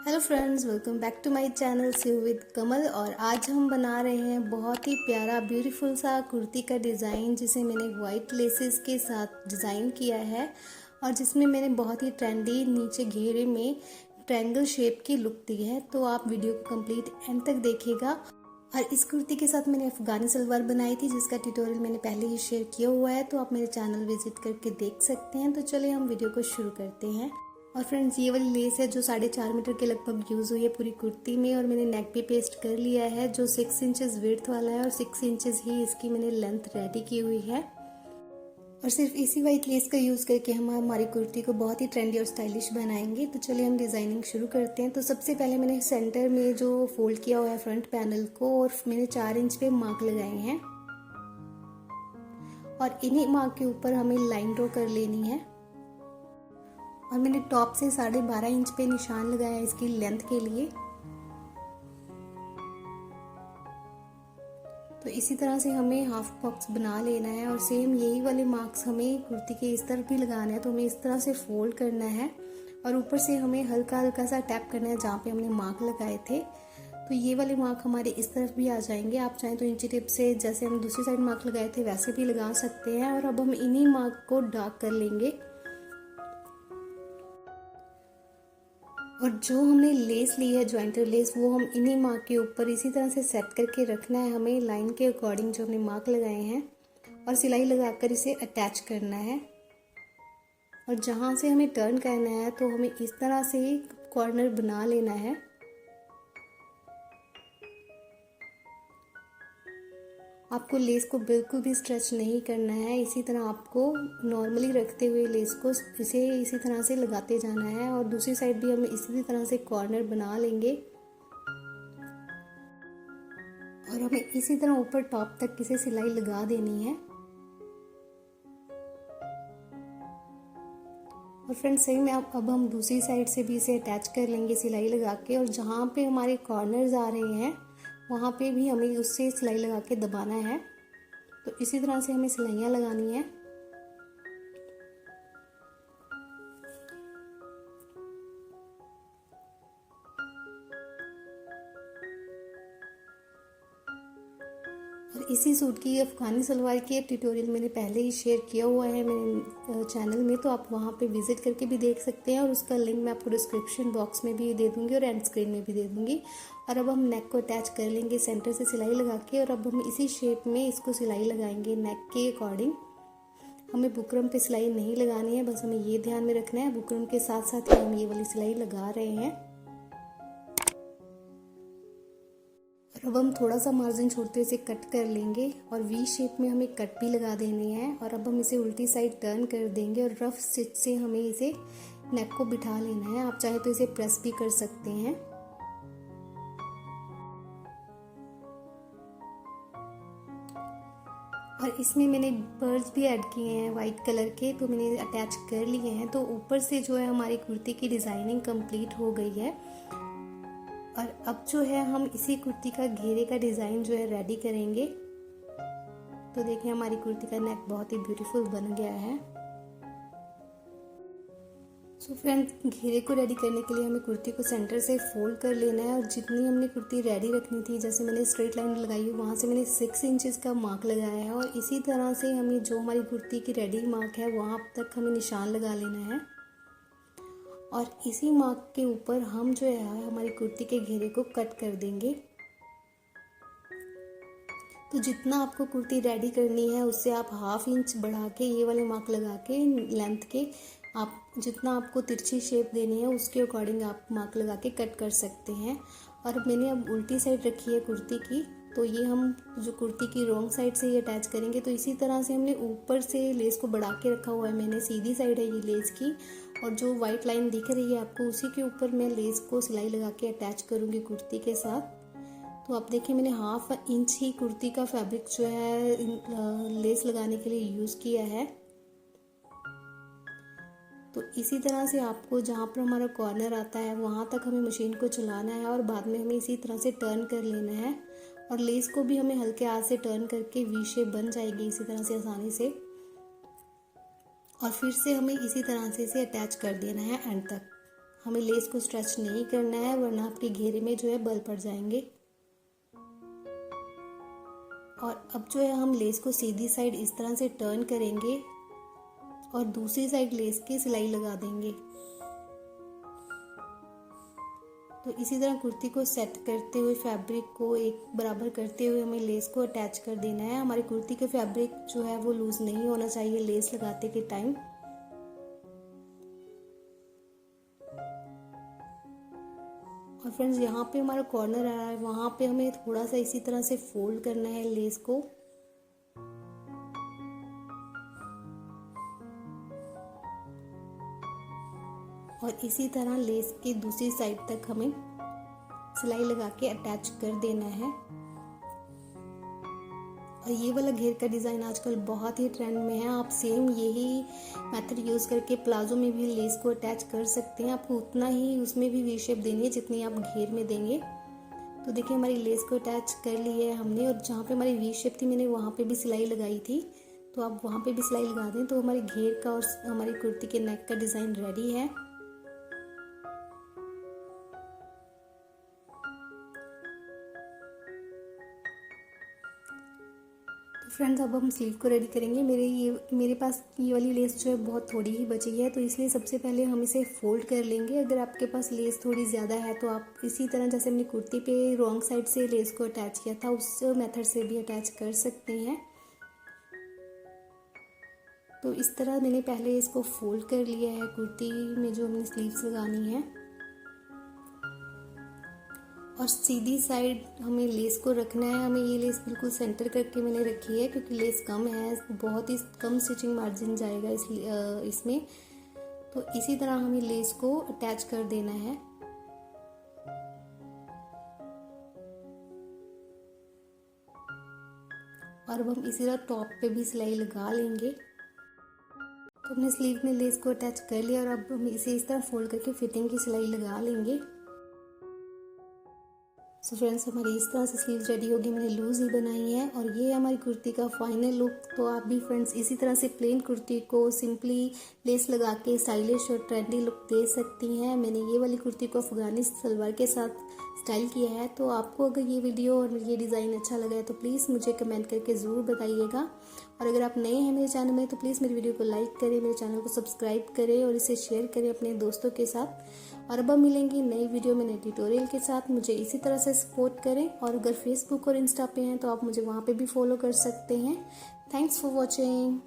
Hello friends, welcome back to my channel सीव with Kamal. और आज हम बना रहे हैं बहुत ही प्यारा ब्यूटीफुल सा कुर्ती का डिज़ाइन, जिसे मैंने वाइट लेसेस के साथ डिज़ाइन किया है और जिसमें मैंने बहुत ही ट्रेंडी नीचे घेरे में ट्रायंगल शेप की लुक दी है। तो आप वीडियो को कंप्लीट एंड तक देखिएगा। और इस कुर्ती के साथ मैंने अफगानी सलवार बनाई थी, जिसका ट्यूटोरियल मैंने पहले ही शेयर किया हुआ है, तो आप मेरे चैनल विजिट करके देख सकते हैं। तो चलिए हम वीडियो को शुरू करते हैं। और फ्रेंड्स, ये वाली लेस है जो 4.5 मीटर के लगभग यूज़ हुई है पूरी कुर्ती में, और मैंने नेक भी पेस्ट कर लिया है जो 6 इंचेस विड्थ वाला है और 6 इंचेस ही इसकी मैंने लेंथ रेडी की हुई है। और सिर्फ इसी वाइट लेस का यूज़ करके हम हमारी कुर्ती को बहुत ही ट्रेंडी और स्टाइलिश बनाएंगे। तो चलिए हम डिज़ाइनिंग शुरू करते हैं। तो सबसे पहले मैंने सेंटर में जो फोल्ड किया हुआ है फ्रंट पैनल को, और मैंने 4 इंच पे मार्क लगाए हैं और इन्हीं मार्क के ऊपर हमें लाइन ड्रॉ कर लेनी है। और मैंने टॉप से 12.5 इंच पे निशान लगाया है इसकी लेंथ के लिए। तो इसी तरह से हमें हाफ बॉक्स बना लेना है और सेम यही वाले मार्क्स हमें कुर्ती के इस तरफ भी लगाना है। तो हमें इस तरह से फोल्ड करना है और ऊपर से हमें हल्का हल्का सा टैप करना है जहाँ पे हमने मार्क लगाए थे। तो ये वाले मार्क हमारे इस तरफ भी आ जाएंगे। आप चाहें तो इंची टिप से जैसे हम दूसरी साइड मार्क लगाए थे वैसे भी लगा सकते हैं। और अब हम इन्हीं मार्क को डार्क कर लेंगे। और जो हमने लेस ली है ज्वाइंटर लेस, वो हम इन्हीं मार्क के ऊपर इसी तरह से सेट करके रखना है हमें लाइन के अकॉर्डिंग जो हमने मार्क लगाए हैं, और सिलाई लगाकर इसे अटैच करना है। और जहाँ से हमें टर्न करना है तो हमें इस तरह से ही कॉर्नर बना लेना है। आपको लेस को बिल्कुल भी स्ट्रेच नहीं करना है, इसी तरह आपको नॉर्मली रखते हुए लेस को इसी तरह से लगाते जाना है। और दूसरी साइड भी हम इसी तरह से कॉर्नर बना लेंगे और हमें इसी तरह ऊपर टॉप तक इसे सिलाई लगा देनी है। और फ्रेंड्स, सही में अब हम दूसरी साइड से भी इसे अटैच कर लेंगे सिलाई लगा के। और जहाँ पे हमारे कॉर्नर्स आ रहे हैं वहाँ पे भी हमें उससे सिलाई लगा के दबाना है। तो इसी तरह से हमें सिलाइयाँ लगानी है। और इसी सूट की अफगानी सलवार की ट्यूटोरियल मैंने पहले ही शेयर किया हुआ है मेरे चैनल में, तो आप वहाँ पे विजिट करके भी देख सकते हैं। और उसका लिंक मैं आपको डिस्क्रिप्शन बॉक्स में भी दे दूँगी और एंड स्क्रीन में भी दे दूँगी। और अब हम नेक को अटैच कर लेंगे सेंटर से सिलाई लगा के। और अब हम इसी शेप में इसको सिलाई लगाएंगे नेक के अकॉर्डिंग। हमें बुकरम पे सिलाई नहीं लगानी है, बस हमें ये ध्यान में रखना है बुकरम के साथ साथ ही हम ये वाली सिलाई लगा रहे हैं। और अब हम थोड़ा सा मार्जिन छोड़ते इसे कट कर लेंगे और वी शेप में हमें कट भी लगा देनी है। और अब हम इसे उल्टी साइड टर्न कर देंगे और रफ स्टिच से हमें इसे नेक को बिठा लेना है। आप चाहे तो इसे प्रेस भी कर सकते हैं। और इसमें मैंने बर्ड्स भी ऐड किए हैं वाइट कलर के, तो मैंने अटैच कर लिए हैं। तो ऊपर से जो है हमारी कुर्ती की डिज़ाइनिंग कंप्लीट हो गई है। और अब जो है हम इसी कुर्ती का घेरे का डिज़ाइन जो है रेडी करेंगे। तो देखिए हमारी कुर्ती का नेक बहुत ही ब्यूटीफुल बन गया है। सो फ्रेंड्स, घेरे को रेडी करने के लिए हमें कुर्ती को सेंटर से फोल्ड कर लेना है। और जितनी हमने कुर्ती रेडी रखनी थी, जैसे मैंने स्ट्रेट लाइन लगाई है वहाँ से मैंने 6 इंचेस का मार्क लगाया है। और इसी तरह से हमें जो हमारी कुर्ती की रेडी मार्क है वहाँ तक हमें निशान लगा लेना है। और इसी मार्क के ऊपर हम जो है हमारी कुर्ती के घेरे को कट कर देंगे। तो जितना आपको कुर्ती रेडी करनी है उससे आप हाफ इंच बढ़ा के ये वाले मार्क लगा के लेंथ के आप जितना आपको तिरछी शेप देनी है उसके अकॉर्डिंग आप मार्क लगा के कट कर सकते हैं। और मैंने अब उल्टी साइड रखी है कुर्ती की, तो ये हम जो कुर्ती की रॉन्ग साइड से ये अटैच करेंगे। तो इसी तरह से हमने ऊपर से लेस को बढ़ा के रखा हुआ है, मैंने सीधी साइड है ये लेस की। और जो वाइट लाइन दिख रही है आपको, उसी के ऊपर मैं लेस को सिलाई लगा के अटैच करूँगी कुर्ती के साथ। तो आप देखिए मैंने हाफ इंच ही कुर्ती का फैब्रिक जो है लेस लगाने के लिए यूज़ किया है। तो इसी तरह से आपको जहाँ पर हमारा कॉर्नर आता है वहाँ तक हमें मशीन को चलाना है और बाद में हमें इसी तरह से टर्न कर लेना है। और लेस को भी हमें हल्के हाथ से टर्न करके वी शेप बन जाएगी इसी तरह से आसानी से। और फिर से हमें इसी तरह से इसे अटैच कर देना है एंड तक। हमें लेस को स्ट्रेच नहीं करना है, वरना आपके घेरे में जो है बल पड़ जाएंगे। और अब जो है हम लेस को सीधी साइड इस तरह से टर्न करेंगे और दूसरी साइड लेस की सिलाई लगा देंगे। तो इसी तरह कुर्ती को सेट करते हुए, फैब्रिक को एक बराबर करते हुए हमें लेस को अटैच कर देना है। हमारी कुर्ती के फैब्रिक जो है वो लूज नहीं होना चाहिए लेस लगाते के टाइम। और फ्रेंड्स, यहाँ पे हमारा कॉर्नर आ रहा है, वहाँ पे हमें थोड़ा सा इसी तरह से फोल्ड करना है लेस को। और इसी तरह लेस की दूसरी साइड तक हमें सिलाई लगा के अटैच कर देना है। और ये वाला घेर का डिज़ाइन आजकल बहुत ही ट्रेंड में है। आप सेम यही मेथड यूज़ करके प्लाजो में भी लेस को अटैच कर सकते हैं। आपको उतना ही उसमें भी वी शेप देनी है जितनी आप घेर में देंगे। तो देखिए, हमारी लेस को अटैच कर ली है हमने, और जहाँ पे हमारी वी शेप थी मैंने वहाँ पे भी सिलाई लगाई थी। तो आप वहाँ पे भी सिलाई लगा दें तो हमारे घेर का और हमारी कुर्ती के नेक का डिज़ाइन रेडी है। फ्रेंड्स, अब हम स्लीव को रेडी करेंगे। मेरे पास ये वाली लेस जो है बहुत थोड़ी ही बची है, तो इसलिए सबसे पहले हम इसे फोल्ड कर लेंगे। अगर आपके पास लेस थोड़ी ज़्यादा है तो आप इसी तरह जैसे हमने कुर्ती पे रॉन्ग साइड से लेस को अटैच किया था उस मेथड से भी अटैच कर सकते हैं। तो इस तरह मैंने पहले इसको फोल्ड कर लिया है कुर्ती में जो हमने स्लीव्स लगानी है। और सीधी साइड हमें लेस को रखना है। हमें ये लेस बिल्कुल सेंटर करके मैंने रखी है क्योंकि लेस कम है, बहुत ही कम स्टिचिंग मार्जिन जाएगा इसमें। तो इसी तरह हमें लेस को अटैच कर देना है। और अब हम इसी तरह टॉप पे भी सिलाई लगा लेंगे। तो हमने स्लीव में लेस को अटैच कर लिया और अब हम इसे इस तरह फोल्ड करके फिटिंग की सिलाई लगा लेंगे। सो फ्रेंड्स, हमारी इस तरह से स्लीव्स रेडी होगी। मैंने लूज़ ही बनाई है और ये है हमारी कुर्ती का फाइनल लुक। तो आप भी फ्रेंड्स इसी तरह से प्लेन कुर्ती को सिंपली लेस लगा के स्टाइलिश और ट्रेंडी लुक दे सकती हैं। मैंने ये वाली कुर्ती को अफगानी सलवार के साथ स्टाइल किया है। तो आपको अगर ये वीडियो और ये डिज़ाइन अच्छा लगा है तो प्लीज़ मुझे कमेंट करके ज़रूर बताइएगा। और अगर आप नए हैं मेरे चैनल में तो प्लीज़ मेरी वीडियो को लाइक करें, मेरे चैनल को सब्सक्राइब करें और इसे शेयर करें अपने दोस्तों के साथ। और अब हम मिलेंगे नई वीडियो में नए ट्यूटोरियल के साथ। मुझे इसी तरह से सपोर्ट करें और अगर फेसबुक और इंस्टा पे हैं तो आप मुझे वहाँ पे भी फॉलो कर सकते हैं। Thanks for watching.